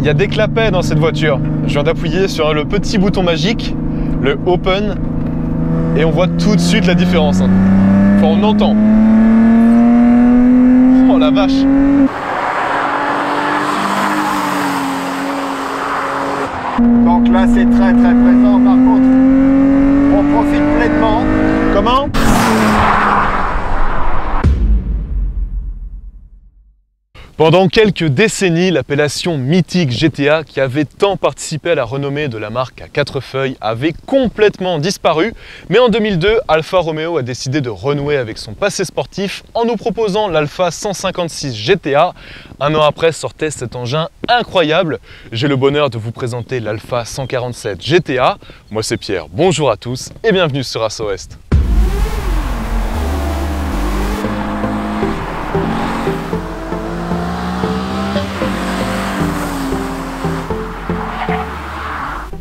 Il y a des clapets dans cette voiture. Je viens d'appuyer sur le petit bouton magique, le Open, et on voit tout de suite la différence. Enfin, on entend. Oh la vache! Donc là, c'est très présent. Par contre, on profite pleinement. Comment? Pendant quelques décennies, l'appellation mythique GTA, qui avait tant participé à la renommée de la marque à 4 feuilles, avait complètement disparu. Mais en 2002, Alfa Romeo a décidé de renouer avec son passé sportif en nous proposant l'Alfa 156 GTA. Un an après sortait cet engin incroyable. J'ai le bonheur de vous présenter l'Alfa 147 GTA. Moi c'est Pierre, bonjour à tous et bienvenue sur As Ouest.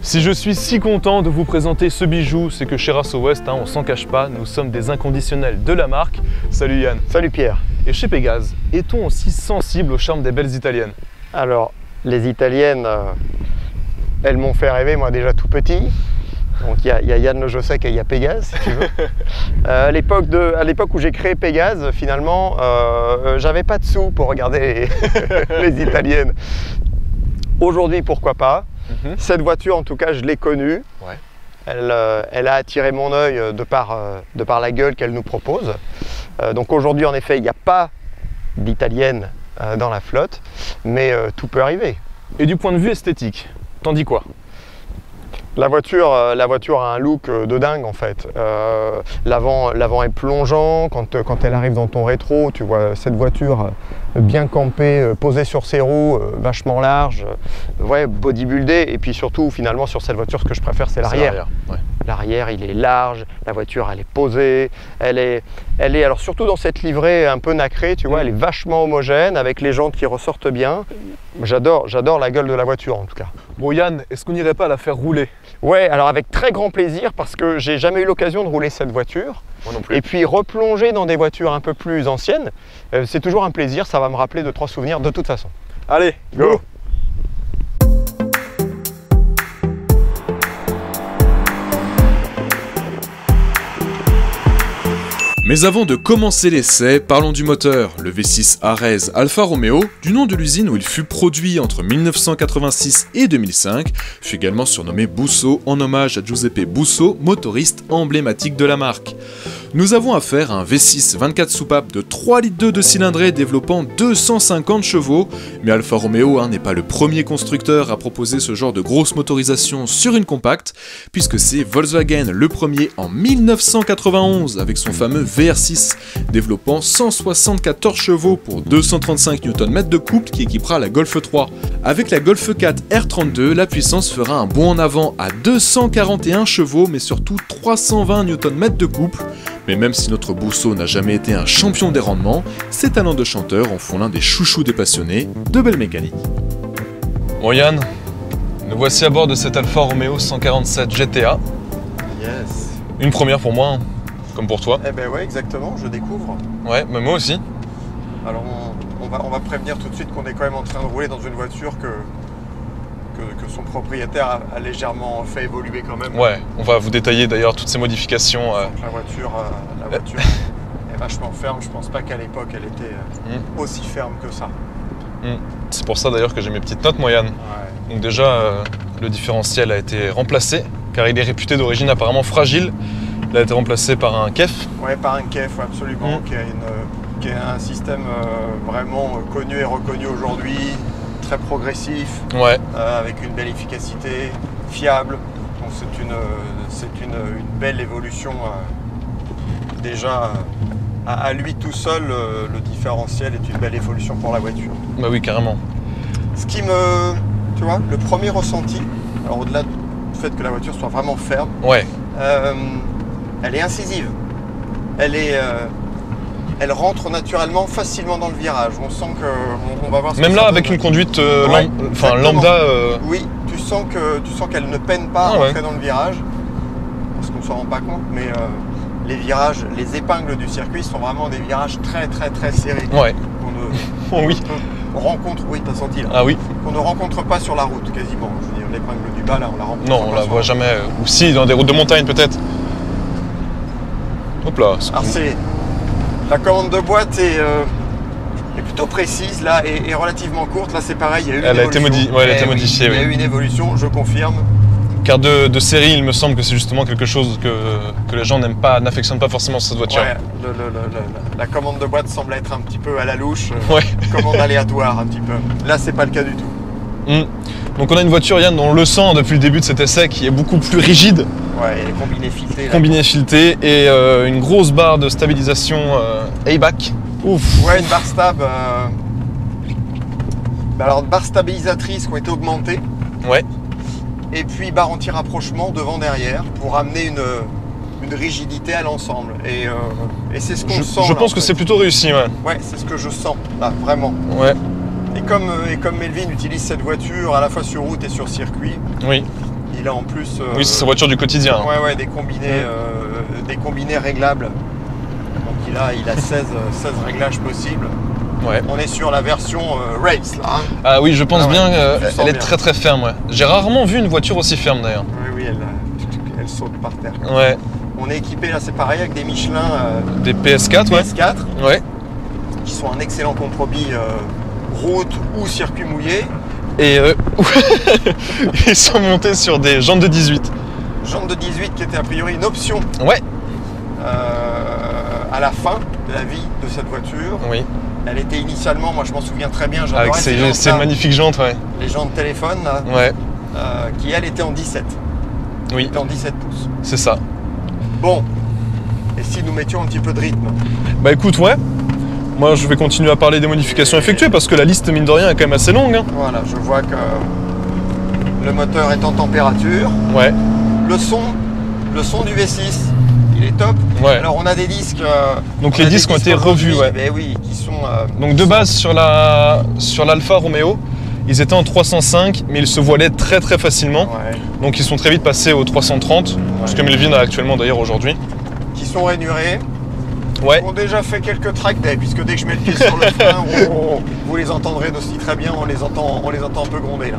Si je suis si content de vous présenter ce bijou, c'est que chez As Ouest, on s'en cache pas, nous sommes des inconditionnels de la marque. Salut Yann. Salut Pierre. Et chez Pégase, est-on aussi sensible au charme des belles italiennes? Alors, les italiennes, elles m'ont fait rêver, moi déjà tout petit. Donc il y a Yann Le Jossec et il y a Pégase, si tu veux. À l'époque où j'ai créé Pégase, finalement, j'avais pas de sous pour regarder les italiennes. Aujourd'hui, pourquoi pas? Cette voiture, en tout cas, je l'ai connue. Ouais. Elle a attiré mon œil de par la gueule qu'elle nous propose. Donc aujourd'hui, en effet, il n'y a pas d'italienne dans la flotte, mais tout peut arriver. Et du point de vue esthétique, t'en dis quoi? La voiture a un look de dingue en fait. L'avant est plongeant, quand elle arrive dans ton rétro, tu vois cette voiture bien campée, posée sur ses roues, vachement large, ouais, bodybuildée. Et puis surtout, finalement, sur cette voiture, ce que je préfère, c'est l'arrière. Ouais. L'arrière, il est large, la voiture, elle est posée, elle est alors surtout dans cette livrée un peu nacrée, tu vois, elle est vachement homogène, avec les jantes qui ressortent bien. J'adore la gueule de la voiture en tout cas. Bon Yann, est-ce qu'on n'irait pas la faire rouler? Ouais, alors avec très grand plaisir parce que j'ai jamais eu l'occasion de rouler cette voiture. Moi non plus. Et puis replonger dans des voitures un peu plus anciennes, c'est toujours un plaisir, ça va me rappeler 2-3 souvenirs de toute façon. Allez, go! Mais avant de commencer l'essai, parlons du moteur. Le V6 Ares Alfa Romeo, du nom de l'usine où il fut produit entre 1986 et 2005, fut également surnommé Busso en hommage à Giuseppe Busso, motoriste emblématique de la marque. Nous avons affaire à un V6 24 soupapes de 3,2 litres de cylindrée développant 250 chevaux, mais Alfa Romeo n'est pas le premier constructeur à proposer ce genre de grosse motorisation sur une compacte, puisque c'est Volkswagen le premier en 1991 avec son fameux VR6 développant 174 chevaux pour 235 Nm de couple qui équipera la Golf 3. Avec la Golf 4 R32, la puissance fera un bond en avant à 241 chevaux mais surtout 320 Nm de couple. Mais même si notre Busso n'a jamais été un champion des rendements, ses talents de chanteur en font l'un des chouchous des passionnés de belle mécanique. Bon Yann, nous voici à bord de cette Alfa Romeo 147 GTA. Yes. Une première pour moi, comme pour toi. Eh ben ouais, exactement, je découvre. Ouais, mais moi aussi. Alors on va prévenir tout de suite qu'on est quand même en train de rouler dans une voiture que son propriétaire a légèrement fait évoluer quand même. Ouais, on va vous détailler d'ailleurs toutes ces modifications. La voiture est vachement ferme, je pense pas qu'à l'époque elle était aussi ferme que ça. C'est pour ça d'ailleurs que j'ai mes petites notes, moi Yann. Ouais. Donc déjà, le différentiel a été remplacé, car il est réputé d'origine apparemment fragile. Il a été remplacé par un KEF. Ouais, par un KEF, ouais, absolument, qui est un système vraiment connu et reconnu aujourd'hui, très progressif, ouais. Avec une belle efficacité, fiable. Donc c'est une belle évolution. Déjà, à lui tout seul, le différentiel est une belle évolution pour la voiture. Bah oui, carrément. Ce qui tu vois, le premier ressenti, alors au-delà du fait que la voiture soit vraiment ferme, ouais. Elle est incisive. Elle rentre naturellement facilement dans le virage. On sent qu'on va voir ce même que là, ça avec donne. une conduite Ouais, lambda. Oui, tu sens qu'elle ne peine pas à rentrer dans le virage. Parce qu'on ne s'en rend pas compte, mais les virages, les épingles du circuit sont vraiment des virages très serrés. Ouais. On Oui. rencontre, oui, t'as senti là, Ah oui. qu'on ne rencontre pas sur la route quasiment. Je veux dire, l'épingle du bas, là, on la rencontre Non, on pas la sur voit jamais. Ou si, dans des routes de montagne peut-être. Hop là. Alors la commande de boîte est plutôt précise là et relativement courte. Là c'est pareil, il y a eu une Elle a été évolution. elle a été modifiée, Il y a oui. eu une évolution, je confirme. Car de série, il me semble que c'est justement quelque chose que les gens n'affectionnent pas forcément cette voiture. Ouais, la commande de boîte semble être un petit peu à la louche, Ouais. commande aléatoire un petit peu. Là c'est pas le cas du tout. Donc on a une voiture, Yann, dont on le sent depuis le début de cet essai, qui est beaucoup plus rigide, Ouais, et les combinés filetés. là. combiné fileté, et une grosse barre de stabilisation ABAC. Ouf. Ouais, une barre stab. Alors barres stabilisatrices qui ont été augmentées. Ouais. Et puis barre anti-rapprochement devant-derrière pour amener une rigidité à l'ensemble. Et c'est ce qu'on sent. Je là, pense en que fait. c'est plutôt réussi, ouais. Ouais, c'est ce que je sens, là, vraiment. Ouais. Et comme Melvin utilise cette voiture à la fois sur route et sur circuit, Oui. il a en plus Oui, c'est sa voiture du quotidien. hein. ouais, des combinés réglables. Donc il a 16 réglages possibles. Ouais. On est sur la version race là. Hein. Ah oui, je pense Ah ouais, bien tu sens qu'elle est bien. très très ferme, ouais. J'ai rarement vu une voiture aussi ferme d'ailleurs. Oui, elle saute par terre. Ouais. On est équipé là, c'est pareil, avec des Michelin Des PS4, ouais. PS4 Ouais. qui sont un excellent compromis route ou circuit mouillé. Et ils sont montés sur des jantes de 18. Jantes de 18 qui était a priori une option Ouais. à la fin de la vie de cette voiture. Oui. Elle était initialement, moi je m'en souviens très bien, j'adorais Avec ces ces jantes-là, magnifiques jantes, ouais. les jantes téléphone là, Ouais. qui elle était en 17. Oui, Était en 17 pouces. c'est ça. Bon, et si nous mettions un petit peu de rythme? Bah écoute, ouais. Moi, je vais continuer à parler des modifications effectuées parce que la liste, mine de rien, est quand même assez longue. Hein. Voilà, je vois que le moteur est en température. Ouais. Le son du V6, il est top. Ouais. Alors on a des disques. Donc on les a des disques ont été aujourd'hui, revus, ouais. mais oui, qui sont. Donc de base, sur l'Alfa Romeo, ils étaient en 305, mais ils se voilaient très très facilement. Ouais, Donc ils sont très vite passés au 330, ce que Melvin a actuellement d'ailleurs aujourd'hui. qui sont rainurés. Ouais. Ont déjà fait quelques track day, puisque dès que je mets le pied sur le frein, vous les entendrez aussi très bien, on les entend un peu gronder là.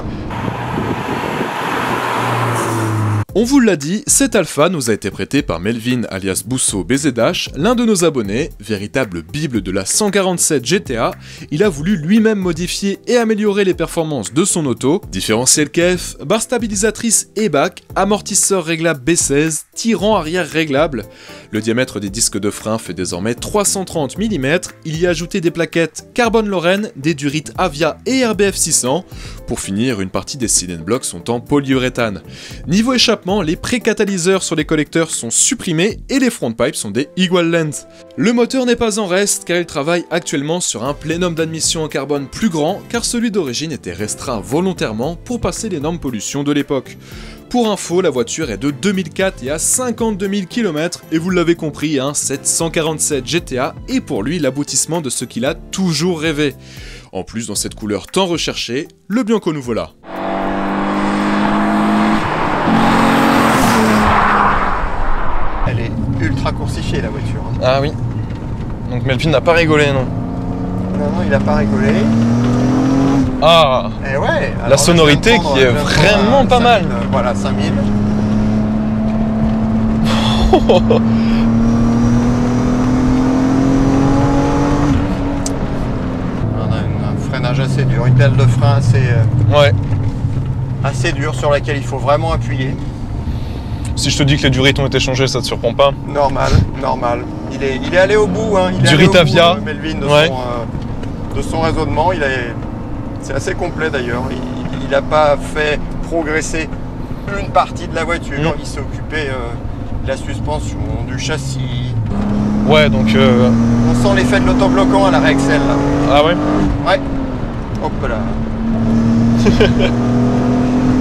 On vous l'a dit, cet Alpha nous a été prêté par Melvin alias Bousso BZH, l'un de nos abonnés, véritable bible de la 147 GTA. Il a voulu lui-même modifier et améliorer les performances de son auto, différentiel KF, barre stabilisatrice ABAC, amortisseur réglable B16, tirant arrière réglable. Le diamètre des disques de frein fait désormais 330 mm, il y a ajouté des plaquettes Carbon Lorraine, des durites Avia et RBF 600. Pour finir, une partie des cylinder blocks sont en polyuréthane. Niveau échappement, les pré-catalyseurs sur les collecteurs sont supprimés et les front pipes sont des equal length. Le moteur n'est pas en reste car il travaille actuellement sur un plénum d'admission en carbone plus grand car celui d'origine était restreint volontairement pour passer les normes pollution de l'époque. Pour info, la voiture est de 2004 et à 52 000 km et vous l'avez compris, hein, cette 147 GTA est pour lui l'aboutissement de ce qu'il a toujours rêvé. En plus, dans cette couleur tant recherchée, le Bianco nous voilà. Elle est ultra coursifiée la voiture. Hein. Ah oui. Donc Melvin n'a pas rigolé, non? Non, il a pas rigolé. Ah. Et ouais. La sonorité qui est vraiment pas mal. Voilà, 5000. On a un freinage assez dur, une pelle de frein Ouais. assez dure sur laquelle il faut vraiment appuyer. Si je te dis que les durites ont été changées, ça te surprend pas? Normal. Il est allé au bout, hein. Il est Durite allé au bout, Avia. Melvin, Ouais. de son raisonnement. C'est assez complet d'ailleurs. Il n'a pas fait progresser une partie de la voiture. Il s'est occupé de la suspension, du châssis. Ouais, donc... On sent l'effet de l'autobloquant à la Rexel là. Ah ouais? Ouais. Hop là.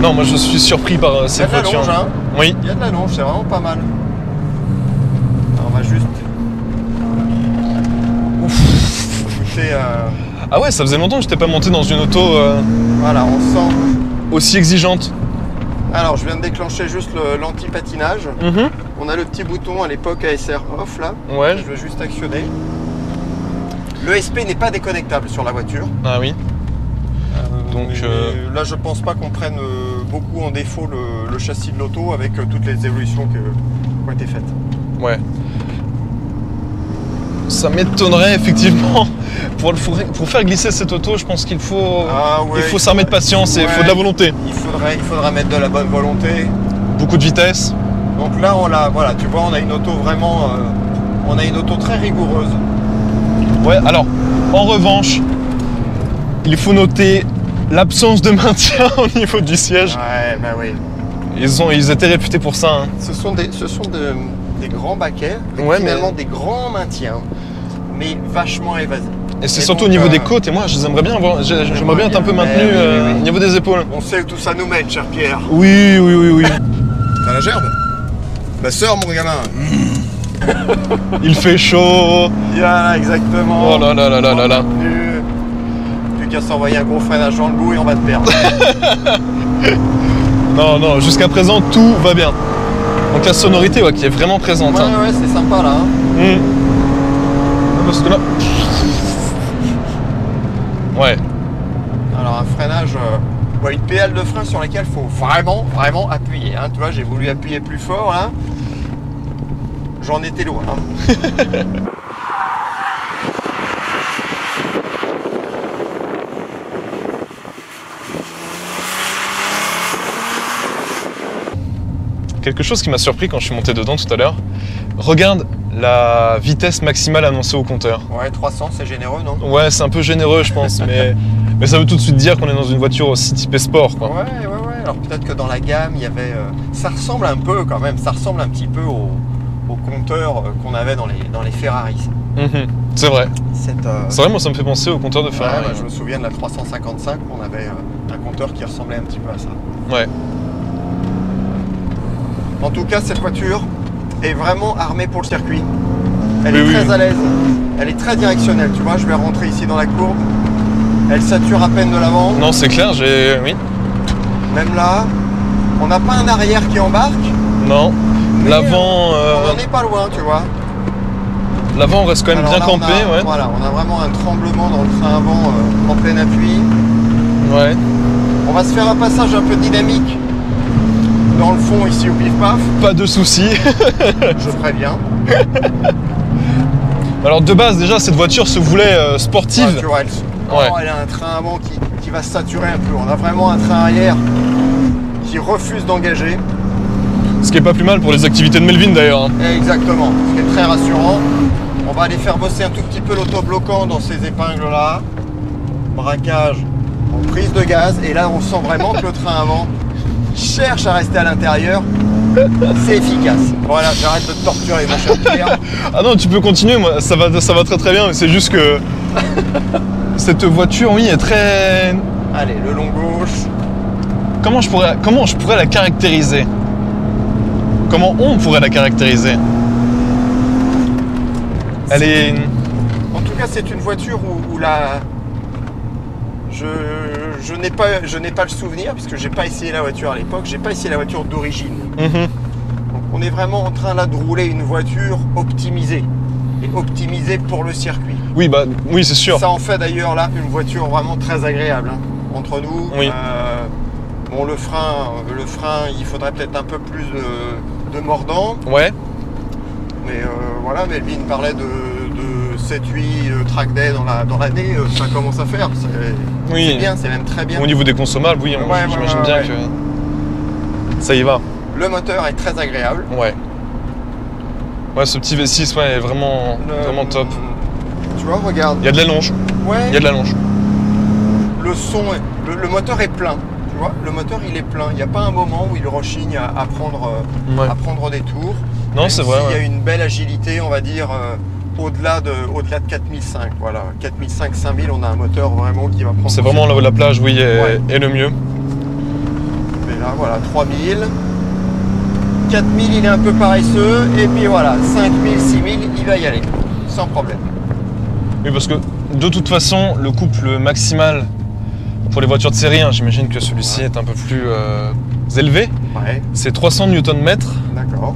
Non, moi je suis surpris par Il y a cette de la voiture. longe, hein. Oui. Il y a de la longe, c'est vraiment pas mal. Alors, on va juste écouter. Ah ouais, ça faisait longtemps que je n'étais pas monté dans une auto Voilà, on sent. aussi exigeante. Alors, je viens de déclencher juste l'anti-patinage. Mhm. On a le petit bouton à l'époque ASR off là. Ouais. Je vais juste actionner. Le SP n'est pas déconnectable sur la voiture. Ah oui. Donc là, je pense pas qu'on prenne beaucoup en défaut le châssis de l'auto avec toutes les évolutions qui ont été faites. ouais. Ça m'étonnerait effectivement. Pour faire glisser cette auto, je pense qu'il faut, il faut s'armer de patience et il faut de la volonté. Il faudrait mettre de la bonne volonté. Beaucoup de vitesse. Donc là, voilà, tu vois, on a une auto vraiment, on a une auto très rigoureuse. Ouais, alors, en revanche, il faut noter l'absence de maintien au niveau du siège. Ouais, bah oui. Ils étaient réputés pour ça. Hein. Ce sont des grands baquets, Ouais, finalement des grands maintiens, mais vachement évasés. Et c'est surtout au niveau des côtes, et moi j'aimerais bien être un peu maintenu au niveau des épaules. On sait où tout ça nous mène, cher Pierre. Oui. T'as la gerbe? Bah sors mon gamin. Il fait chaud. Voilà, exactement. Oh là là. Plus qu'à s'envoyer un gros freinage dans le bout et on va te perdre. Non, jusqu'à présent tout va bien. Donc la sonorité qui est vraiment présente. Ouais, ouais, c'est sympa là. Hein. Parce que là... Ouais. Alors un freinage, une pédale de frein sur laquelle il faut vraiment appuyer. Hein. Tu vois, j'ai voulu appuyer plus fort là. J'en étais loin. Hein. Quelque chose qui m'a surpris quand je suis monté dedans tout à l'heure. Regarde la vitesse maximale annoncée au compteur. Ouais, 300, c'est généreux, non? Ouais, c'est un peu généreux, je pense, mais ça veut tout de suite dire qu'on est dans une voiture aussi typée sport, quoi. Ouais. Alors peut-être que dans la gamme, il y avait... ça ressemble un peu quand même, ça ressemble un petit peu au compteur qu'on avait dans les Ferrari. C'est vrai. C'est vrai, moi ça me fait penser au compteur de Ferrari. Ouais, je me souviens de la 355, on avait un compteur qui ressemblait un petit peu à ça. Ouais. En tout cas, cette voiture est vraiment armée pour le circuit. Elle est très à l'aise, elle est très directionnelle. Tu vois, je vais rentrer ici dans la courbe. Elle sature à peine de l'avant. Non, c'est clair, oui. Même là, on n'a pas un arrière qui embarque. Non. L'avant... on n'en est pas loin, tu vois. L'avant reste quand même bien campé, ouais. Voilà, on a vraiment un tremblement dans le train avant en plein appui. Ouais. On va se faire un passage un peu dynamique dans le fond ici au pif-paf. Pas de soucis. Je ferai bien. Alors de base déjà cette voiture se voulait sportive. Elle a un train avant qui va se saturer un peu. On a vraiment un train arrière qui refuse d'engager. Ce qui est pas plus mal pour les activités de Melvin d'ailleurs. Hein. Exactement, ce qui est très rassurant. On va aller faire bosser un tout petit peu l'autobloquant dans ces épingles là. Braquage en prise de gaz. Et là on sent vraiment que le train avant cherche à rester à l'intérieur. C'est efficace. Voilà, j'arrête de te torturer mon cher Pierre. Ah non, tu peux continuer, moi, ça va très très bien. C'est juste que cette voiture, oui, est très... Allez, le long gauche. Comment je pourrais la caractériser? Comment on pourrait la caractériser? Elle est... En tout cas, c'est une voiture où la... Je n'ai pas le souvenir, puisque j'ai pas essayé la voiture à l'époque, j'ai pas essayé la voiture d'origine. Donc on est vraiment en train là de rouler une voiture optimisée. Et optimisée pour le circuit. Oui, oui, c'est sûr. Ça en fait d'ailleurs là une voiture vraiment très agréable. Hein. Entre nous, oui. Bon, le frein, il faudrait peut-être un peu plus de mordant. Ouais. Mais voilà, Melvin parlait de 7-8 track day dans l'année, ça commence à faire. C'est bien, c'est même très bien. Au niveau des consommables, oui, j'imagine bien que ça y va. Le moteur est très agréable. Ouais. Ouais, ce petit V6 est vraiment top. Tu vois, regarde. Il y a de l'allonge. Ouais. Il y a de l'allonge. Le son, le moteur est plein. Tu vois, le moteur il est plein. Il n'y a pas un moment où il rechigne à prendre des tours. Non, c'est vrai. Il y a une belle agilité, on va dire, au-delà de 4005. Voilà, 4005, 5000, on a un moteur vraiment qui va prendre. C'est vraiment la plage, oui, est le mieux. Mais là, voilà, 3000. 4000, il est un peu paresseux. Et puis voilà, 5000, 6000, il va y aller. Sans problème. Oui, parce que de toute façon, le couple maximal pour les voitures de série, hein, j'imagine que celui-ci est un peu plus élevé. Ouais. C'est 300 Nm. D'accord.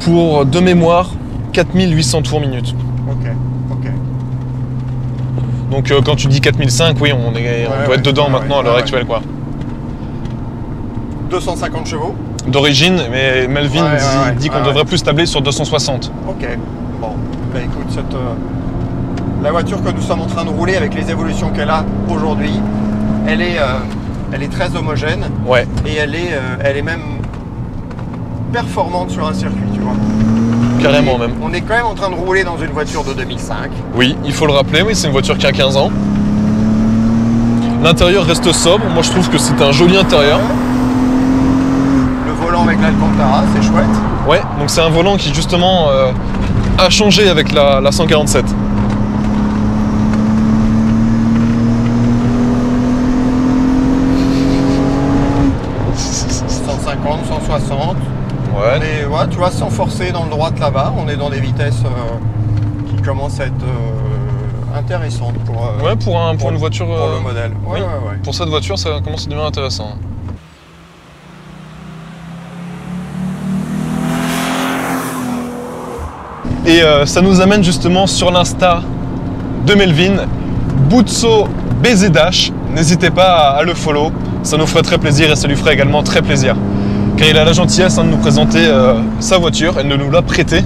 Pour de mémoire 4800 tours minute. Ok. Donc quand tu dis 4005, oui, on doit être dedans maintenant à l'heure actuelle, quoi. 250 chevaux. D'origine, mais Melvin dit qu'on devrait plus tabler sur 260. Ok, bon, bah écoute, la voiture que nous sommes en train de rouler avec les évolutions qu'elle a aujourd'hui, elle est très homogène. Ouais. Et elle est même performante sur un circuit, tu vois. Carrément même. On est quand même en train de rouler dans une voiture de 2005. Oui, il faut le rappeler, oui, c'est une voiture qui a 15 ans. L'intérieur reste sobre, moi je trouve que c'est un joli intérieur. Le volant avec l'Alcantara, c'est chouette. Ouais, donc c'est un volant qui justement a changé avec la 147. « 160. Ouais. Tu vois, sans forcer dans le droit là-bas, on est dans des vitesses qui commencent à être intéressantes pour une voiture. Pour le modèle. Oui. Pour cette voiture, ça commence à devenir intéressant. Et ça nous amène justement sur l'Insta de Melvin, Boutso BZH. N'hésitez pas à le follow, ça nous ferait très plaisir et ça lui ferait également très plaisir. Car il a la gentillesse de nous présenter sa voiture et de nous la prêter.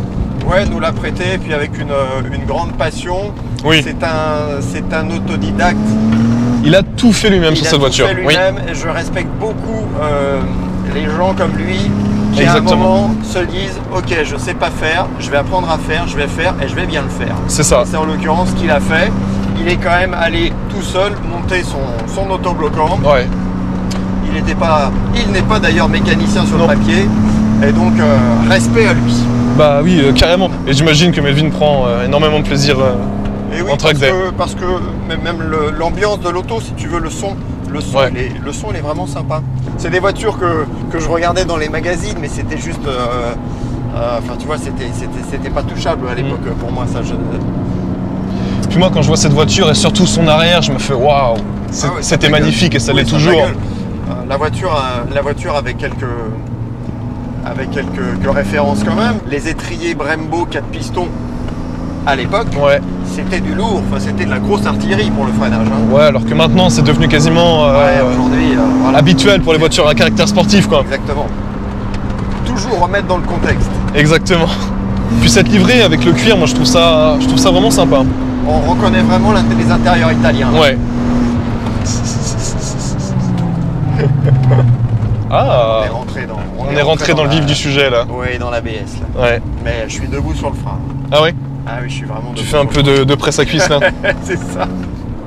Ouais, nous l'a prêté, et puis avec une grande passion. Oui. C'est un autodidacte. Il a tout fait lui-même sur cette voiture. Il a tout fait lui-même, et je respecte beaucoup les gens comme lui qui à un moment se disent « Ok, je sais pas faire, je vais apprendre à faire, je vais faire et je vais bien le faire ». C'est ça. C'est en l'occurrence ce qu'il a fait. Il est quand même allé tout seul monter son autobloquant. Ouais. Il n'est pas d'ailleurs mécanicien sur le papier, et donc respect à lui. Bah oui, carrément. Et j'imagine que Melvin prend énormément de plaisir en track day. Parce que même l'ambiance de l'auto, si tu veux, le son, il est vraiment sympa. C'est des voitures que je regardais dans les magazines, mais c'était juste, enfin tu vois, c'était pas touchable à l'époque pour moi. Puis moi, quand je vois cette voiture et surtout son arrière, je me fais waouh, c'était magnifique et ça l'est toujours. La voiture avec quelques références quand même. Les étriers Brembo 4 pistons à l'époque, c'était du lourd, enfin, c'était de la grosse artillerie pour le freinage. Hein. Ouais, alors que maintenant c'est devenu quasiment aujourd'hui, habituel pour les voitures à caractère sportif, quoi. Exactement. Toujours remettre dans le contexte. Exactement. Puis cette livrée avec le cuir, moi je trouve ça vraiment sympa. On reconnaît vraiment les intérieurs italiens. Là. Ouais. Ah. On est rentré dans le vif du sujet là. Oui, dans l'ABS là. Ouais. Mais je suis debout sur le frein. Ah oui? Ah oui, je suis vraiment debout. Tu fais un peu de presse à cuisse là. C'est ça.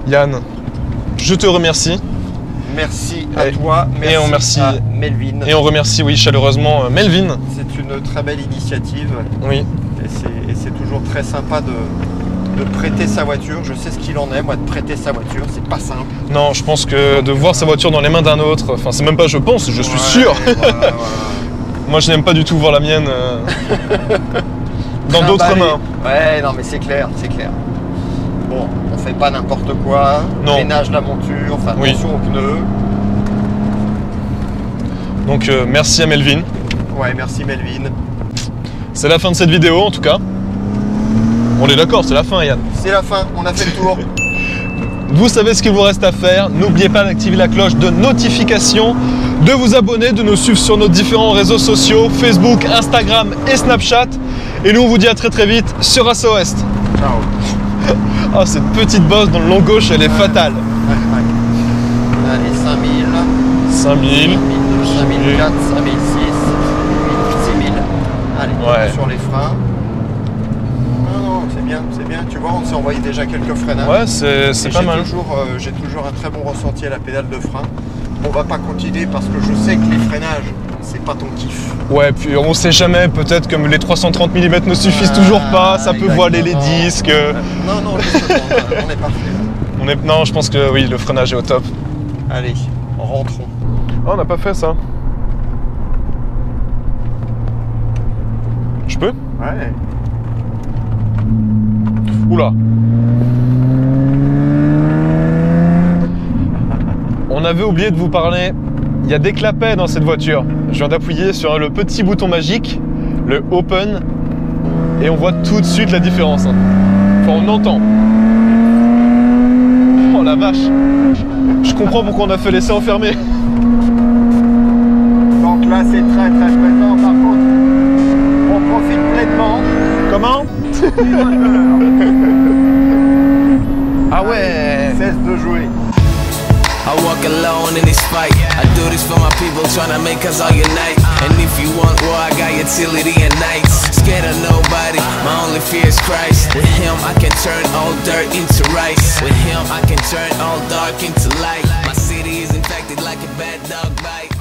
Yann, je te remercie. Merci à toi, et on remercie à Melvin. Et on remercie, oui, chaleureusement Melvin. C'est une très belle initiative. Oui. Et c'est toujours très sympa de prêter sa voiture. Je sais ce qu'il en est, moi, de prêter sa voiture. C'est pas simple. Non, je pense que de voir sa voiture dans les mains d'un autre, enfin, c'est même pas je pense, je suis sûr. Voilà. Moi, je n'aime pas du tout voir la mienne dans d'autres mains. Ouais, non, mais c'est clair, c'est clair. Bon, on fait pas n'importe quoi. Non. Ménage la monture, enfin, attention aux pneus. Donc, merci à Melvin. Ouais, merci Melvin. C'est la fin de cette vidéo, en tout cas. On est d'accord, c'est la fin, Yann. C'est la fin, on a fait le tour. Vous savez ce qu'il vous reste à faire. N'oubliez pas d'activer la cloche de notification, de vous abonner, de nous suivre sur nos différents réseaux sociaux, Facebook, Instagram et Snapchat. Et nous, on vous dit à très très vite sur Asso West. Ciao. Oh, cette petite bosse dans le long gauche, elle est fatale. Ouais. Allez, 5000. 5000. 5004, 5006, 6000. Allez, sur les freins. Non, c'est bien. Tu vois, on s'est envoyé déjà quelques freinages. Ouais, c'est pas mal. J'ai toujours un très bon ressenti à la pédale de frein. On va pas continuer parce que je sais que les freinages, c'est pas ton kiff. Ouais, puis on sait jamais, peut-être que les 330 mm ne suffisent toujours pas, ça peut voiler les disques. Non, justement, on est parfait. Non, je pense que oui, le freinage est au top. Allez, rentrons. Oh, on n'a pas fait ça. Je peux? Ouais. Oula. On avait oublié de vous parler, il y a des clapets dans cette voiture. Je viens d'appuyer sur le petit bouton magique, le Open, et on voit tout de suite la différence. Enfin, on entend. la vache. Je comprends pourquoi on a fait l'essai enfermé. Donc là c'est très présent. Par contre, on profite pleinement. Comment? Ah ouais. Cesse de jouer. I walk alone in this fight. I do this for my people, tryna make us all unite. And if you want war, I got utility and nights. Scared of nobody, my only fear is Christ. With him I can turn all dirt into rice. With him I can turn all dark into light. My city is infected like a bad dog bite.